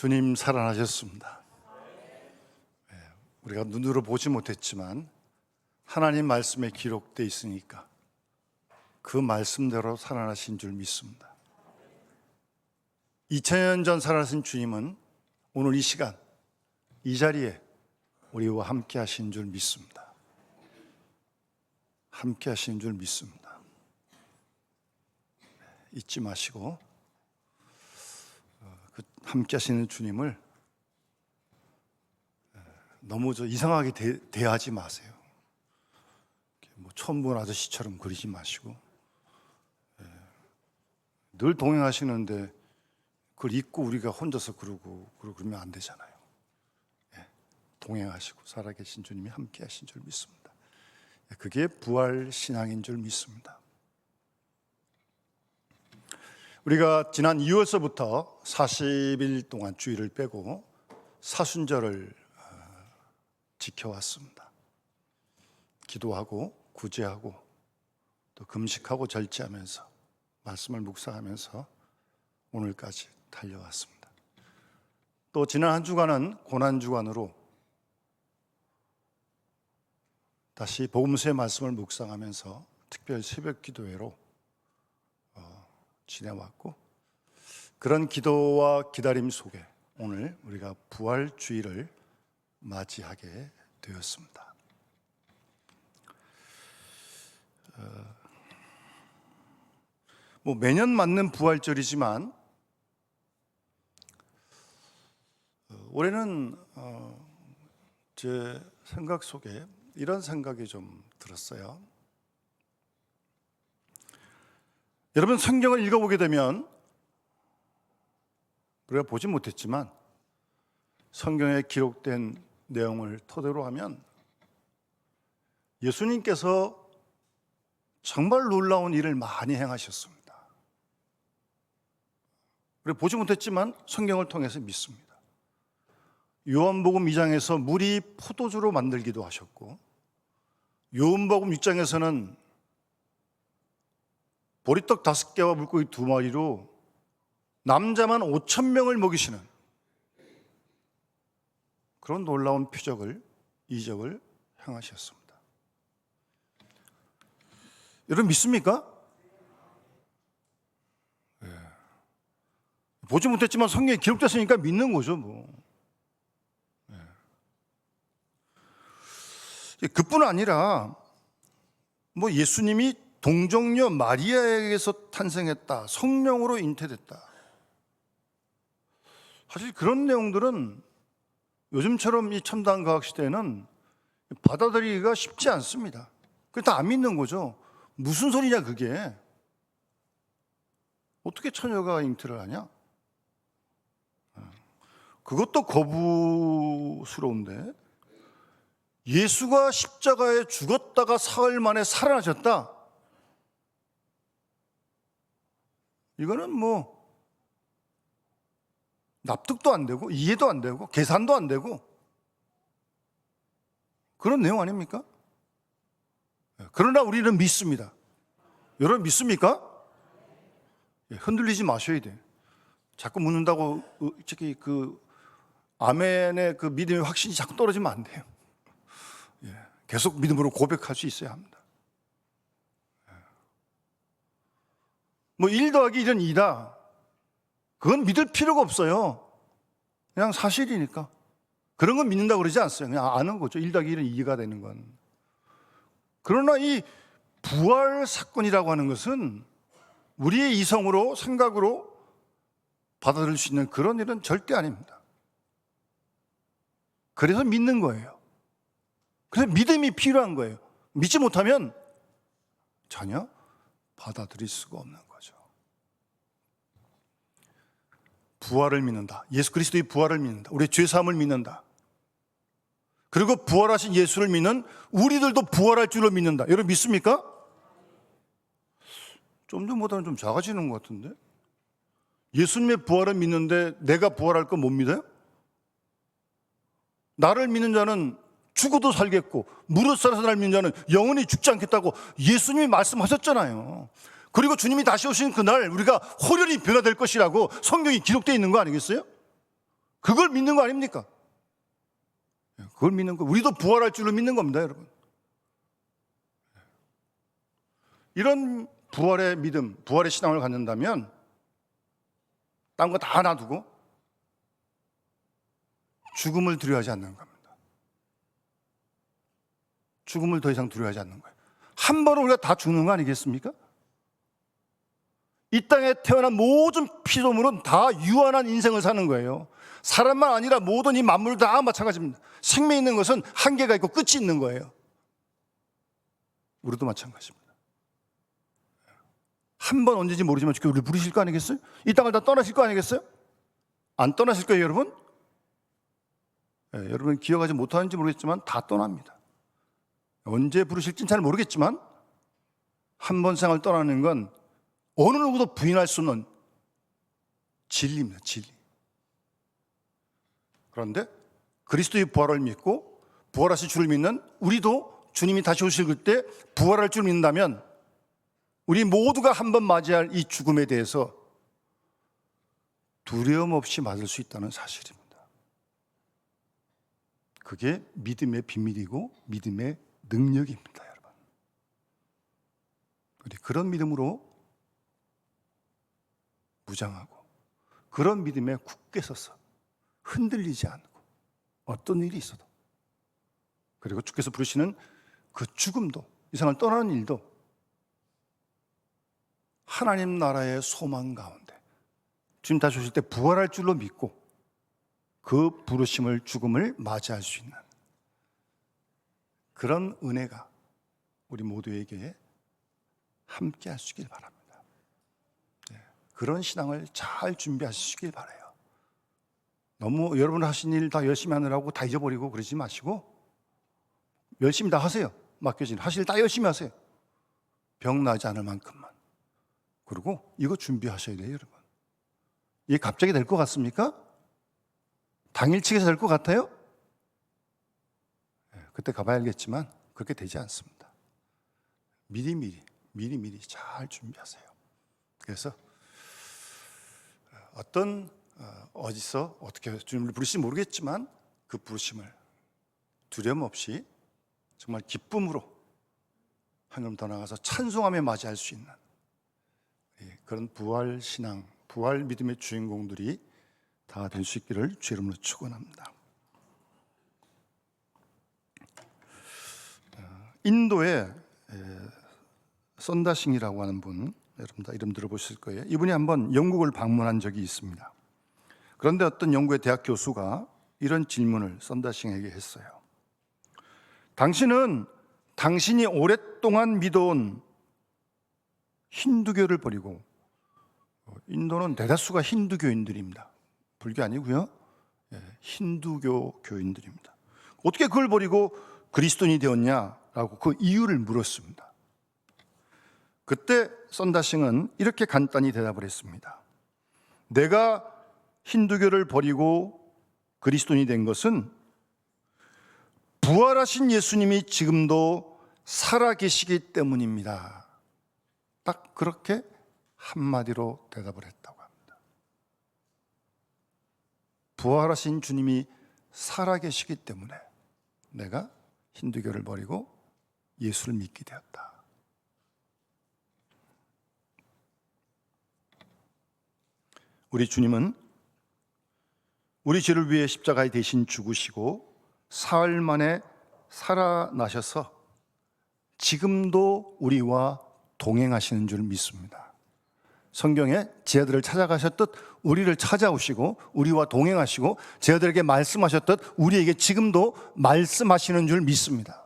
주님 살아나셨습니다. 우리가 눈으로 보지 못했지만 하나님 말씀에 기록되어 있으니까 그 말씀대로 살아나신 줄 믿습니다. 2000년 전 살아나신 주님은 오늘 이 시간 이 자리에 우리와 함께 하신 줄 믿습니다. 함께 하신 줄 믿습니다. 잊지 마시고 함께 하시는 주님을 너무 이상하게 대하지 마세요. 처음 본 아저씨처럼 그러지 마시고 늘 동행하시는데 그걸 잊고 우리가 혼자서 그러면 안 되잖아요. 동행하시고 살아계신 주님이 함께 하신 줄 믿습니다. 그게 부활 신앙인 줄 믿습니다. 우리가 지난 2월서부터 40일 동안 주일을 빼고 사순절을 지켜왔습니다. 기도하고 구제하고 또 금식하고 절제하면서 말씀을 묵상하면서 오늘까지 달려왔습니다. 또 지난 한 주간은 고난주간으로 다시 복음서의 말씀을 묵상하면서 특별 새벽 기도회로 지내왔고, 그런 기도와 기다림 속에 오늘 우리가 부활주일을 맞이하게 되었습니다. 매년 맞는 부활절이지만 올해는 제 생각 속에 이런 생각이 좀 들었어요. 여러분, 성경을 읽어보게 되면 우리가 보지 못했지만 성경에 기록된 내용을 토대로 하면 예수님께서 정말 놀라운 일을 많이 행하셨습니다. 우리가 보지 못했지만 성경을 통해서 믿습니다. 요한복음 2장에서 물이 포도주로 만들기도 하셨고, 요한복음 6장에서는 보리떡 5개와 물고기 2마리로 남자만 5,000명을 먹이시는 그런 놀라운 표적을, 이적을 행하셨습니다. 여러분 믿습니까? 보지 못했지만 성경에 기록됐으니까 믿는 거죠. 그뿐 아니라 예수님이 동정녀 마리아에게서 탄생했다, 성령으로 잉태됐다. 사실 그런 내용들은 요즘처럼 이 첨단 과학 시대에는 받아들이기가 쉽지 않습니다. 그게 다 안 믿는 거죠. 무슨 소리냐 그게. 어떻게 처녀가 잉태를 하냐? 그것도 거부스러운데 예수가 십자가에 죽었다가 사흘 만에 살아나셨다. 이거는 납득도 안 되고 이해도 안 되고 계산도 안 되고 그런 내용 아닙니까? 그러나 우리는 믿습니다. 여러분 믿습니까? 흔들리지 마셔야 돼. 자꾸 묻는다고 특히 아멘의 그 믿음의 확신이 자꾸 떨어지면 안 돼요. 계속 믿음으로 고백할 수 있어야 합니다. 1 더하기 1은 2다. 그건 믿을 필요가 없어요. 그냥 사실이니까. 그런 건 믿는다고 그러지 않어요. 그냥 아는 거죠. 1 더하기 1은 2가 되는 건. 그러나 이 부활 사건이라고 하는 것은 우리의 이성으로, 생각으로 받아들일 수 있는 그런 일은 절대 아닙니다. 그래서 믿는 거예요. 그래서 믿음이 필요한 거예요. 믿지 못하면 전혀 받아들일 수가 없는 거죠. 부활을 믿는다. 예수 그리스도의 부활을 믿는다. 우리의 죄사함을 믿는다. 그리고 부활하신 예수를 믿는 우리들도 부활할 줄로 믿는다. 여러분 믿습니까? 좀 전보다는 좀 작아지는 것 같은데? 예수님의 부활을 믿는데 내가 부활할 거 못 믿어요? 나를 믿는 자는 죽어도 살겠고 무릇 살아서 나를 믿는 자는 영원히 죽지 않겠다고 예수님이 말씀하셨잖아요. 그리고 주님이 다시 오신 그날 우리가 호련히 변화될 것이라고 성경이 기록되어 있는 거 아니겠어요? 그걸 믿는 거 아닙니까? 그걸 믿는 거. 우리도 부활할 줄로 믿는 겁니다, 여러분. 이런 부활의 믿음, 부활의 신앙을 갖는다면 딴 거 다 놔두고 죽음을 두려워하지 않는 겁니다. 죽음을 더 이상 두려워하지 않는 거예요. 한 번은 우리가 다 죽는 거 아니겠습니까? 이 땅에 태어난 모든 피조물은 다 유한한 인생을 사는 거예요. 사람만 아니라 모든 이 만물 다 마찬가지입니다. 생명 있는 것은 한계가 있고 끝이 있는 거예요. 우리도 마찬가지입니다. 한 번 언제인지 모르지만 주께 우리를 부르실 거 아니겠어요? 이 땅을 다 떠나실 거 아니겠어요? 안 떠나실 거예요, 여러분? 여러분 기억하지 못하는지 모르겠지만 다 떠납니다. 언제 부르실지는 잘 모르겠지만 한 번 생을 떠나는 건 어느 누구도 부인할 수 없는 진리입니다. 진리. 그런데 그리스도의 부활을 믿고 부활하실 줄을 믿는 우리도 주님이 다시 오실 때 부활할 줄 믿는다면 우리 모두가 한 번 맞이할 이 죽음에 대해서 두려움 없이 맞을 수 있다는 사실입니다. 그게 믿음의 비밀이고 믿음의 능력입니다, 여러분. 우리 그런 믿음으로 무장하고 그런 믿음에 굳게 서서 흔들리지 않고 어떤 일이 있어도, 그리고 주께서 부르시는 그 죽음도, 이 세상을 떠나는 일도 하나님 나라의 소망 가운데 주님 다시 오실 때 부활할 줄로 믿고 그 부르심을, 죽음을 맞이할 수 있는 그런 은혜가 우리 모두에게 함께 하시길 바랍니다. 그런 신앙을 잘 준비하시길 바라요. 너무 여러분 하신 일 다 열심히 하느라고 다 잊어버리고 그러지 마시고 열심히 다 하세요. 맡겨진 하실 일 다 열심히 하세요. 병 나지 않을 만큼만. 그리고 이거 준비하셔야 돼요, 여러분. 이게 갑자기 될 것 같습니까? 당일치기에서 될 것 같아요? 그때 가봐야 알겠지만 그렇게 되지 않습니다. 미리 잘 준비하세요. 그래서 어디서 어떻게 주님을 부르실지 모르겠지만 그 부르심을 두려움 없이 정말 기쁨으로 한 걸음 더 나가서 찬송하며 맞이할 수 있는 그런 부활 신앙, 부활 믿음의 주인공들이 다 될 수 있기를 주 이름으로 축원합니다. 인도의 썬다싱이라고 하는 분, 여러분 다 이름 들어보실 거예요. 이분이 한번 영국을 방문한 적이 있습니다. 그런데 어떤 영국의 대학 교수가 이런 질문을 썬다싱에게 했어요. 당신은 당신이 오랫동안 믿어온 힌두교를 버리고, 인도는 대다수가 힌두교인들입니다. 불교 아니고요. 힌두교 교인들입니다. 어떻게 그걸 버리고 그리스도인이 되었냐라고 그 이유를 물었습니다. 그때 썬다싱은 이렇게 간단히 대답을 했습니다. 내가 힌두교를 버리고 그리스도인이 된 것은 부활하신 예수님이 지금도 살아계시기 때문입니다. 딱 그렇게 한마디로 대답을 했다고 합니다. 부활하신 주님이 살아계시기 때문에 내가 힌두교를 버리고 예수를 믿게 되었다. 우리 주님은 우리 죄를 위해 십자가에 대신 죽으시고 사흘 만에 살아나셔서 지금도 우리와 동행하시는 줄 믿습니다. 성경에 제 아들을 찾아가셨듯 우리를 찾아오시고 우리와 동행하시고 제 아들에게 말씀하셨듯 우리에게 지금도 말씀하시는 줄 믿습니다.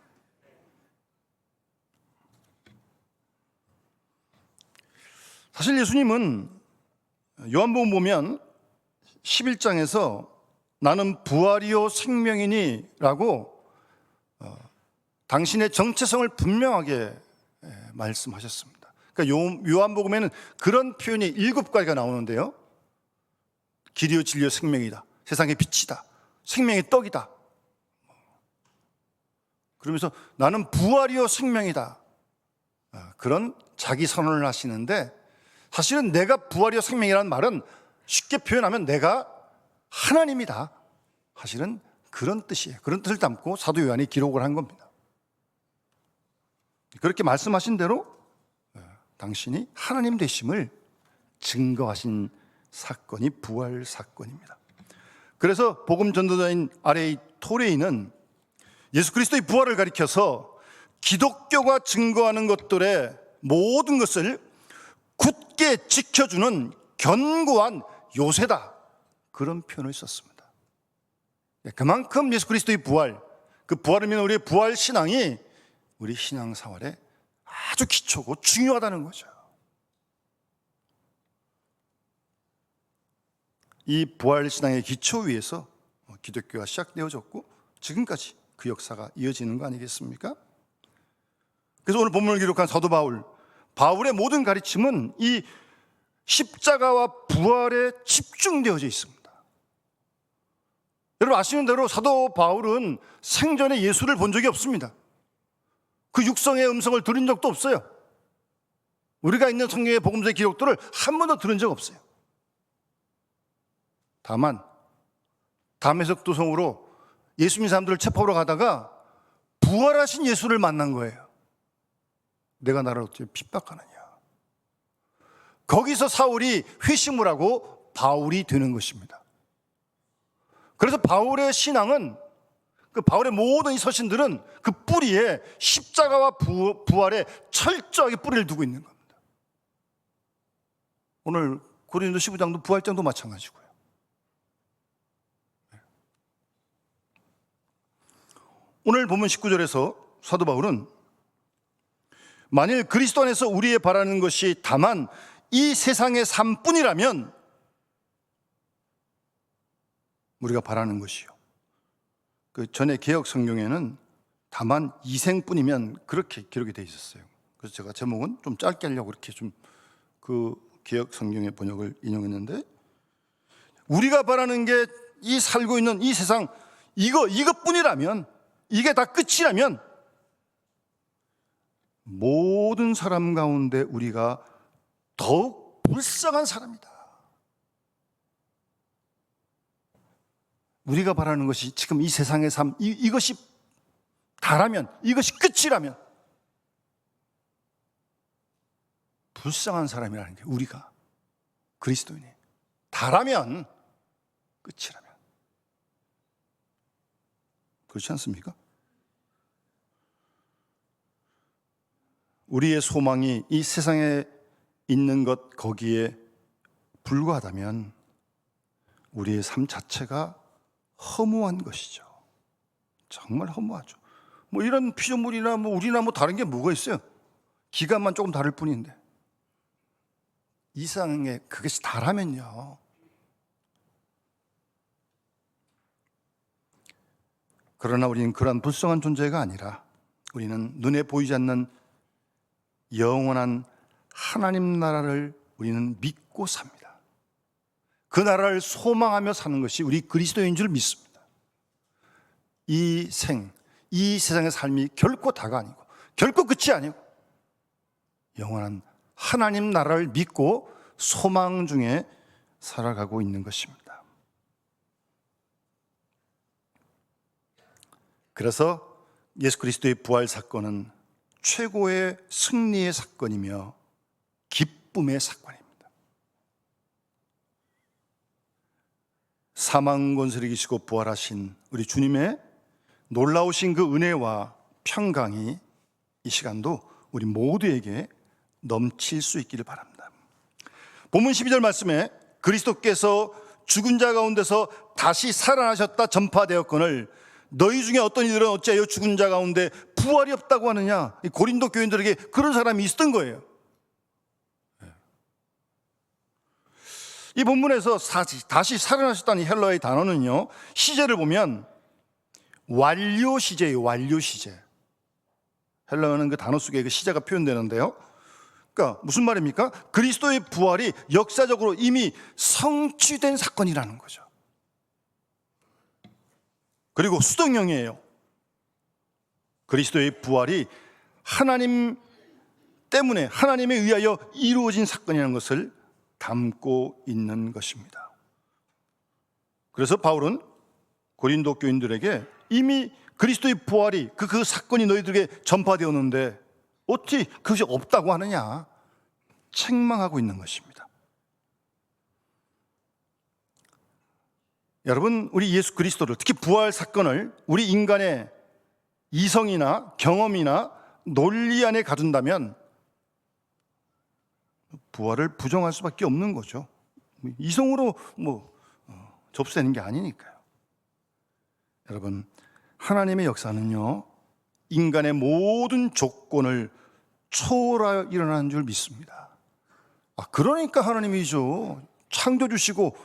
사실 예수님은 요한복음 보면 11장에서 나는 부활이요 생명이니 라고 당신의 정체성을 분명하게 말씀하셨습니다. 그러니까 요한복음에는 그런 표현이 7가지가 나오는데요. 길이요 진리요 생명이다. 세상의 빛이다. 생명의 떡이다. 그러면서 나는 부활이요 생명이다. 그런 자기 선언을 하시는데, 사실은 내가 부활이요 생명이라는 말은 쉽게 표현하면 내가 하나님이다. 사실은 그런 뜻이에요. 그런 뜻을 담고 사도 요한이 기록을 한 겁니다. 그렇게 말씀하신 대로 당신이 하나님 되심을 증거하신 사건이 부활 사건입니다. 그래서 복음 전도자인 R.A. 토레이는 예수 그리스도의 부활을 가리켜서 기독교가 증거하는 것들의 모든 것을 굳게 지켜주는 견고한 요새다, 그런 표현을 썼습니다. 그만큼 예수 그리스도의 부활, 그 부활을 믿는 우리의 부활 신앙이 우리 신앙생활에 아주 기초고 중요하다는 거죠. 이 부활 신앙의 기초 위에서 기독교가 시작되어졌고 지금까지 그 역사가 이어지는 거 아니겠습니까? 그래서 오늘 본문을 기록한 사도 바울의 모든 가르침은 이 십자가와 부활에 집중되어져 있습니다. 여러분 아시는 대로 사도 바울은 생전에 예수를 본 적이 없습니다. 그 육성의 음성을 들은 적도 없어요. 우리가 있는 성경의 복음서의 기록들을 한 번도 들은 적 없어요. 다만 다메섹 도성으로 예수 믿는 사람들을 체포하러 가다가 부활하신 예수를 만난 거예요. 내가 나를 어떻게 핍박하느냐. 거기서 사울이 회심을 하고 바울이 되는 것입니다. 그래서 바울의 신앙은, 그 바울의 모든 이 서신들은 그 뿌리에 십자가와 부활에 철저하게 뿌리를 두고 있는 겁니다. 오늘 고린도 15장도 부활장도 마찬가지고요. 오늘 본문 19절에서 사도 바울은 만일 그리스도 안에서 우리의 바라는 것이 다만 이 세상의 삶뿐이라면, 우리가 바라는 것이요, 그 전에 개역 성경에는 다만 이생뿐이면 그렇게 기록이 되어 있었어요. 그래서 제가 제목은 좀 짧게 하려고 이렇게 좀 그 개역 성경의 번역을 인용했는데, 우리가 바라는 게 이 살고 있는 이 세상 이것뿐이라면, 이게 다 끝이라면 모든 사람 가운데 우리가 더욱 불쌍한 사람이다. 우리가 바라는 것이 지금 이 세상의 삶, 이것이 다라면, 이것이 끝이라면 불쌍한 사람이라는 게, 우리가 그리스도인이 다라면, 끝이라면. 그렇지 않습니까? 우리의 소망이 이 세상에 있는 것 거기에 불과하다면 우리의 삶 자체가 허무한 것이죠. 정말 허무하죠. 뭐 이런 피조물이나 우리나 다른 게 뭐가 있어요? 기간만 조금 다를 뿐인데, 이 세상에 그것이 다라면요, 그러나 우리는 그러한 불쌍한 존재가 아니라 우리는 눈에 보이지 않는 영원한 하나님 나라를 우리는 믿고 삽니다. 그 나라를 소망하며 사는 것이 우리 그리스도인 줄 믿습니다. 이 세상의 삶이 결코 다가 아니고 결코 끝이 아니고 영원한 하나님 나라를 믿고 소망 중에 살아가고 있는 것입니다. 그래서 예수 그리스도의 부활 사건은 최고의 승리의 사건이며 기쁨의 사건입니다. 사망 권세를 이기시고 부활하신 우리 주님의 놀라우신 그 은혜와 평강이 이 시간도 우리 모두에게 넘칠 수 있기를 바랍니다. 본문 12절 말씀에 그리스도께서 죽은 자 가운데서 다시 살아나셨다 전파되었거늘 너희 중에 어떤 이들은 어찌하여 죽은 자 가운데 부활이 없다고 하느냐. 고린도 교인들에게 그런 사람이 있었던 거예요. 이 본문에서 다시 살아나셨다는 헬라어의 단어는요, 시제를 보면 완료 시제예요. 완료 시제. 헬라어는 그 단어 속에 그 시제가 표현되는데요, 그러니까 무슨 말입니까? 그리스도의 부활이 역사적으로 이미 성취된 사건이라는 거죠. 그리고 수동형이에요. 그리스도의 부활이 하나님 때문에, 하나님에 의하여 이루어진 사건이라는 것을 담고 있는 것입니다. 그래서 바울은 고린도 교인들에게 이미 그리스도의 부활이 그 사건이 너희들에게 전파되었는데 어찌 그것이 없다고 하느냐, 책망하고 있는 것입니다. 여러분, 우리 예수 그리스도를, 특히 부활 사건을 우리 인간의 이성이나 경험이나 논리 안에 가둔다면 부활을 부정할 수밖에 없는 거죠. 이성으로 접수되는 게 아니니까요. 여러분, 하나님의 역사는요, 인간의 모든 조건을 초월하여 일어나는 줄 믿습니다. 그러니까 하나님이죠. 창조주시고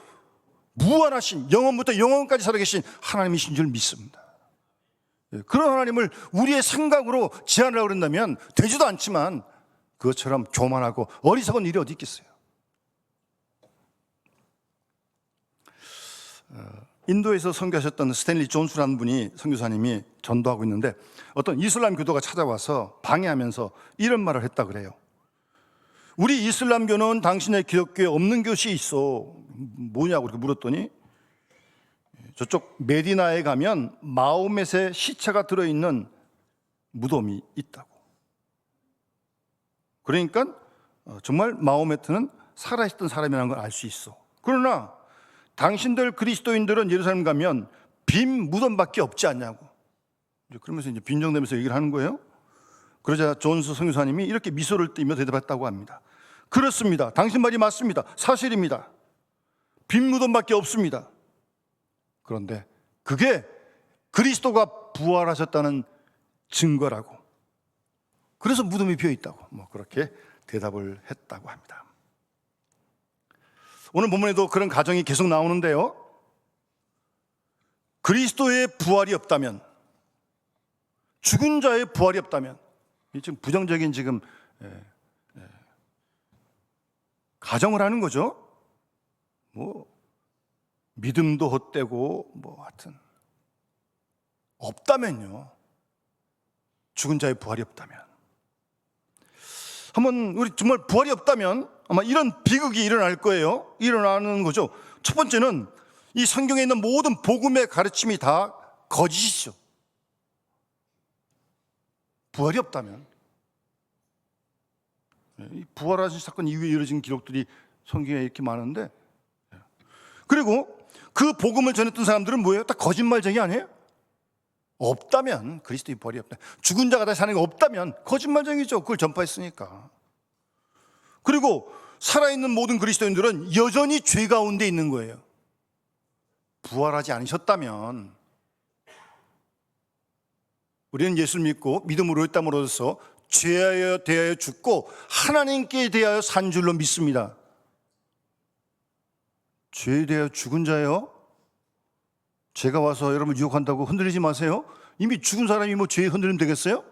무한하신, 영원부터 영원까지 살아계신 하나님이신 줄 믿습니다. 그런 하나님을 우리의 생각으로 제한하려고 그런다면 되지도 않지만 그것처럼 교만하고 어리석은 일이 어디 있겠어요. 인도에서 선교하셨던 스탠리 존스라는 분이, 선교사님이 전도하고 있는데 어떤 이슬람 교도가 찾아와서 방해하면서 이런 말을 했다 그래요. 우리 이슬람교는 당신의 기독교에 없는 것이 있어. 뭐냐고 이렇게 물었더니 저쪽 메디나에 가면 마호멧의 시체가 들어있는 무덤이 있다고. 그러니까 정말 마호메트는 살아있던 사람이라는 걸 알 수 있어. 그러나 당신들 그리스도인들은 예루살렘 가면 빈 무덤밖에 없지 않냐고. 그러면서 이제 빈정대면서 얘기를 하는 거예요. 그러자 존스 선교사님이 이렇게 미소를 띠며 대답했다고 합니다. 그렇습니다. 당신 말이 맞습니다. 사실입니다. 빈 무덤밖에 없습니다. 그런데 그게 그리스도가 부활하셨다는 증거라고. 그래서 무덤이 비어 있다고. 그렇게 대답을 했다고 합니다. 오늘 본문에도 그런 가정이 계속 나오는데요. 그리스도의 부활이 없다면, 죽은 자의 부활이 없다면, 지금 부정적인 가정을 하는 거죠. 믿음도 헛되고 하여튼 없다면요. 죽은 자의 부활이 없다면, 한번 우리 정말 부활이 없다면 아마 이런 비극이 일어날 거예요. 일어나는 거죠. 첫 번째는 이 성경에 있는 모든 복음의 가르침이 다 거짓이죠. 부활이 없다면, 이 부활하신 사건 이후에 이루어진 기록들이 성경에 이렇게 많은데, 그리고 그 복음을 전했던 사람들은 뭐예요? 다 거짓말쟁이 아니에요? 없다면, 그리스도의 부활이 없다, 죽은 자가 다시 사는 게 없다면 거짓말쟁이죠. 그걸 전파했으니까. 그리고 살아있는 모든 그리스도인들은 여전히 죄 가운데 있는 거예요. 부활하지 않으셨다면, 우리는 예수를 믿고 믿음으로 의 땀을 얻어서 죄에 대하여 죽고 하나님께 대하여 산 줄로 믿습니다. 죄에 대하여 죽은 자예요? 죄가 와서 여러분을 유혹한다고 흔들리지 마세요. 이미 죽은 사람이 죄에 흔들리면 되겠어요?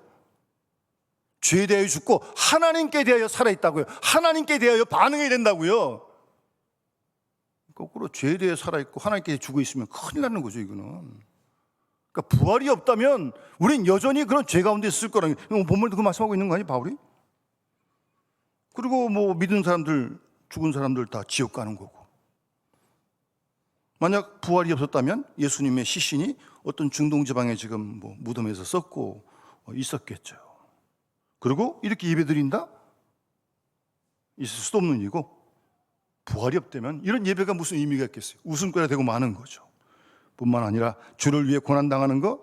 죄에 대하여 죽고 하나님께 대하여 살아있다고요. 하나님께 대하여 반응해야 된다고요. 거꾸로 죄에 대해 살아있고 하나님께 죽어 있으면 큰일 나는 거죠, 이거는. 그러니까 부활이 없다면 우린 여전히 그런 죄 가운데 있을 거라는, 본문에도 그 말씀하고 있는 거 아니에요, 바울이? 그리고 믿은 사람들, 죽은 사람들 다 지옥 가는 거고. 만약 부활이 없었다면 예수님의 시신이 어떤 중동 지방에 지금 무덤에서 썩고 있었겠죠. 그리고 이렇게 예배 드린다? 있을 수도 없는 일이고, 부활이 없다면 이런 예배가 무슨 의미가 있겠어요? 웃음거리가 되고 마는 거죠. 뿐만 아니라 주를 위해 고난당하는 거,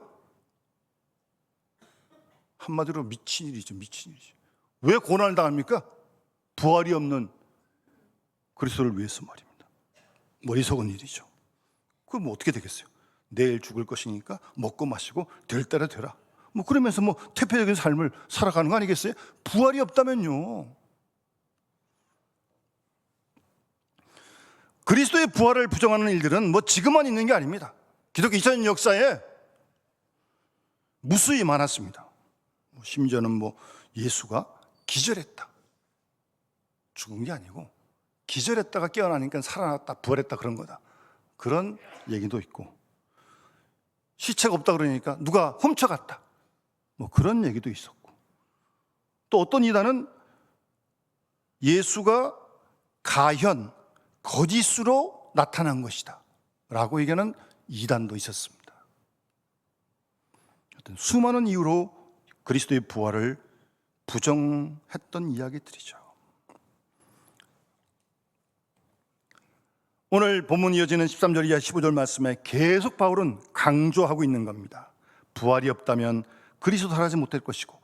한마디로 미친 일이죠. 미친 일이죠. 왜 고난을 당합니까? 부활이 없는 그리스도를 위해서 말입니다. 어리석은 일이죠. 그럼 어떻게 되겠어요? 내일 죽을 것이니까 먹고 마시고 될 대로 되라, 그러면서 태폐적인 삶을 살아가는 거 아니겠어요? 부활이 없다면요. 그리스도의 부활을 부정하는 일들은 지금만 있는 게 아닙니다. 기독교 2000년 역사에 무수히 많았습니다. 심지어는 예수가 기절했다, 죽은 게 아니고 기절했다가 깨어나니까 살아났다, 부활했다, 그런 거다, 그런 얘기도 있고, 시체가 없다 그러니까 누가 훔쳐갔다, 그런 얘기도 있었고, 또 어떤 이단은 예수가 가현, 거짓으로 나타난 것이다, 라고 얘기하는 이단도 있었습니다. 수많은 이유로 그리스도의 부활을 부정했던 이야기들이죠. 오늘 본문 이어지는 13절 이하 15절 말씀에 계속 바울은 강조하고 있는 겁니다. 부활이 없다면 그리스도 살아지 못할 것이고,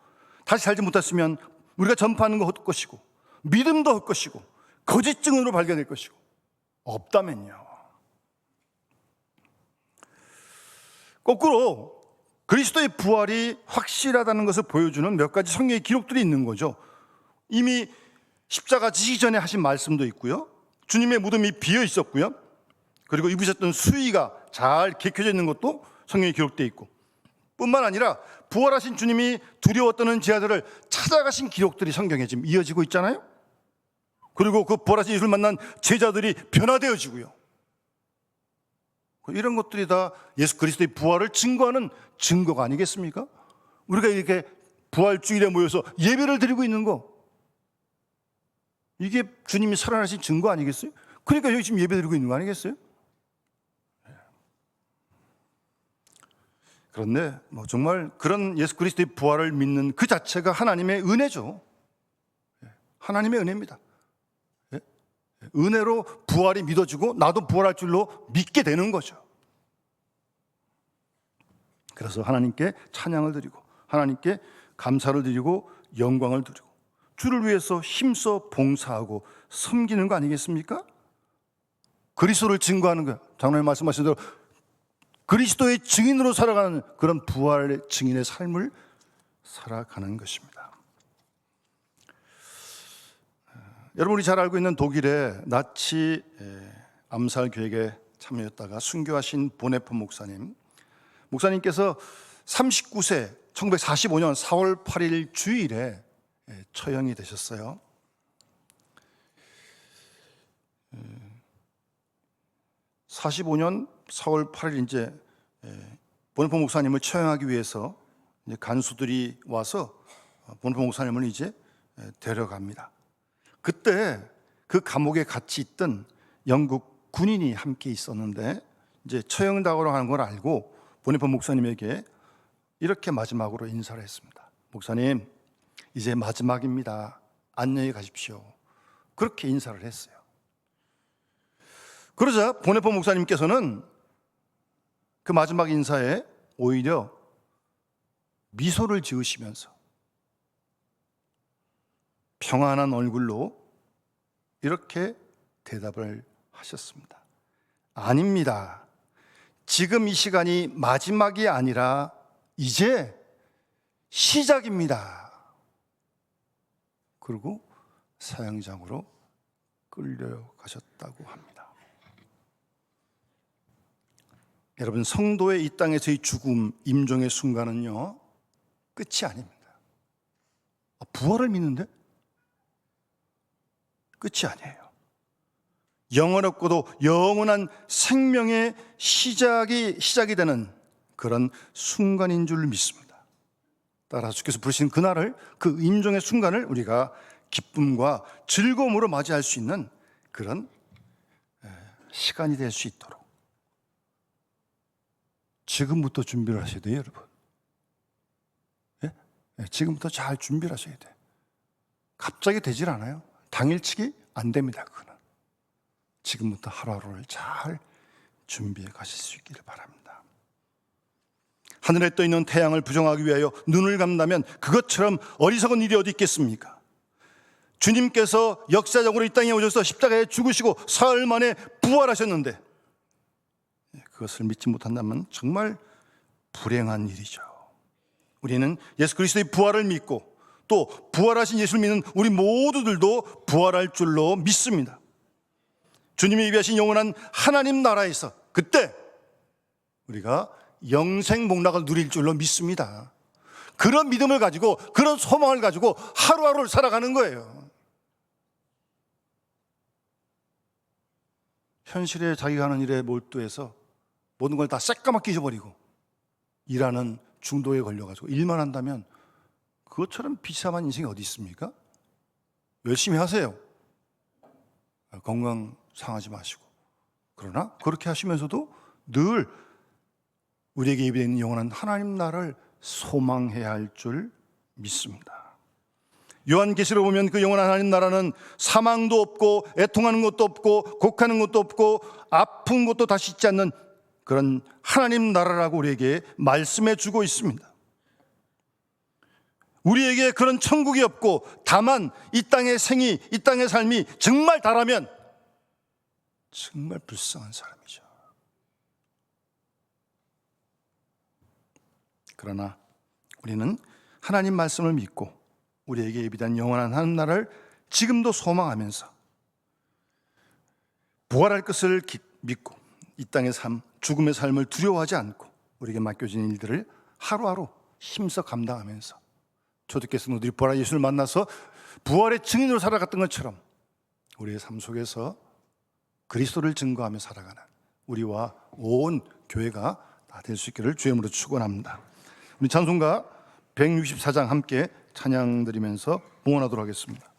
다시 살지 못했으면 우리가 전파하는 거 헛것이고, 믿음도 헛것이고, 거짓 증언으로 발견될 것이고, 없다면요. 거꾸로 그리스도의 부활이 확실하다는 것을 보여주는 몇 가지 성경의 기록들이 있는 거죠. 이미 십자가 지기 전에 하신 말씀도 있고요, 주님의 무덤이 비어 있었고요, 그리고 입으셨던 수의가 잘 개켜져 있는 것도 성경에 기록되어 있고, 뿐만 아니라 부활하신 주님이 두려웠던 제자들을 찾아가신 기록들이 성경에 지금 이어지고 있잖아요. 그리고 그 부활하신 예수를 만난 제자들이 변화되어지고요. 이런 것들이 다 예수 그리스도의 부활을 증거하는 증거가 아니겠습니까? 우리가 이렇게 부활주일에 모여서 예배를 드리고 있는 거, 이게 주님이 살아나신 증거 아니겠어요? 그러니까 여기 지금 예배 드리고 있는 거 아니겠어요? 그런데 정말 그런 예수 그리스도의 부활을 믿는 그 자체가 하나님의 은혜죠. 하나님의 은혜입니다. 은혜로 부활이 믿어지고 나도 부활할 줄로 믿게 되는 거죠. 그래서 하나님께 찬양을 드리고, 하나님께 감사를 드리고, 영광을 드리고, 주를 위해서 힘써 봉사하고 섬기는 거 아니겠습니까? 그리스도를 증거하는 거예요. 장로님 말씀하신 대로 그리스도의 증인으로 살아가는 그런 부활의 증인의 삶을 살아가는 것입니다. 여러분이 잘 알고 있는 독일의 나치 암살 계획에 참여했다가 순교하신 보네폰 목사님께서 39세 1945년 4월 8일 주일에 처형이 되셨어요. (45년 4월 8일) 이제 보네폰 목사님을 처형하기 위해서 이제 간수들이 와서 보네폰 목사님을 이제 데려갑니다. 그때 그 감옥에 같이 있던 영국 군인이 함께 있었는데, 이제 처형당하러 하는 걸 알고 보네폰 목사님에게 이렇게 마지막으로 인사를 했습니다. 목사님, 이제 마지막입니다. 안녕히 가십시오. 그렇게 인사를 했어요. 그러자 보네폰 목사님께서는 그 마지막 인사에 오히려 미소를 지으시면서 평안한 얼굴로 이렇게 대답을 하셨습니다. 아닙니다. 지금 이 시간이 마지막이 아니라 이제 시작입니다. 그리고 사형장으로 끌려가셨다고 합니다. 여러분, 성도의 이 땅에서의 죽음, 임종의 순간은요, 끝이 아닙니다. 부활을 믿는데? 끝이 아니에요. 영원하고도 영원한 생명의 시작이 되는 그런 순간인 줄 믿습니다. 따라서 주께서 부르신 그날을, 그 임종의 순간을 우리가 기쁨과 즐거움으로 맞이할 수 있는 그런 시간이 될 수 있도록 지금부터 준비를 하셔야 돼요, 여러분. 지금부터 잘 준비를 하셔야 돼요. 갑자기 되질 않아요. 당일치기 안 됩니다. 그거는 지금부터 하루하루를 잘 준비해 가실 수 있기를 바랍니다. 하늘에 떠 있는 태양을 부정하기 위하여 눈을 감다면 그것처럼 어리석은 일이 어디 있겠습니까? 주님께서 역사적으로 이 땅에 오셔서 십자가에 죽으시고 사흘 만에 부활하셨는데 그것을 믿지 못한다면 정말 불행한 일이죠. 우리는 예수 그리스도의 부활을 믿고 또 부활하신 예수를 믿는 우리 모두들도 부활할 줄로 믿습니다. 주님이 예비하신 영원한 하나님 나라에서 그때 우리가 영생 복락을 누릴 줄로 믿습니다. 그런 믿음을 가지고, 그런 소망을 가지고 하루하루를 살아가는 거예요. 현실에 자기가 하는 일에 몰두해서 모든 걸 다 새까맣게 잊어버리고 일하는 중독에 걸려가지고 일만 한다면 그것처럼 비참한 인생이 어디 있습니까? 열심히 하세요. 건강 상하지 마시고. 그러나 그렇게 하시면서도 늘 우리에게 예비된 영원한 하나님 나라를 소망해야 할 줄 믿습니다. 요한계시록 보면 그 영원한 하나님 나라는 사망도 없고 애통하는 것도 없고 곡하는 것도 없고 아픈 것도 다시 있지 않는 그런 하나님 나라라고 우리에게 말씀해 주고 있습니다. 우리에게 그런 천국이 없고 다만 이 땅의 생이, 이 땅의 삶이 정말 다라면 정말 불쌍한 사람이죠. 그러나 우리는 하나님 말씀을 믿고 우리에게 예비된 영원한 하나님 나라를 지금도 소망하면서 부활할 것을 믿고 이 땅의 삶, 죽음의 삶을 두려워하지 않고 우리에게 맡겨진 일들을 하루하루 힘써 감당하면서 초대교회에서 우리 부활한 예수를 만나서 부활의 증인으로 살아갔던 것처럼 우리의 삶 속에서 그리스도를 증거하며 살아가는 우리와 온 교회가 다 될 수 있기를 주의 이름으로 축원합니다. 우리 찬송가 164장 함께 찬양 드리면서 봉헌하도록 하겠습니다.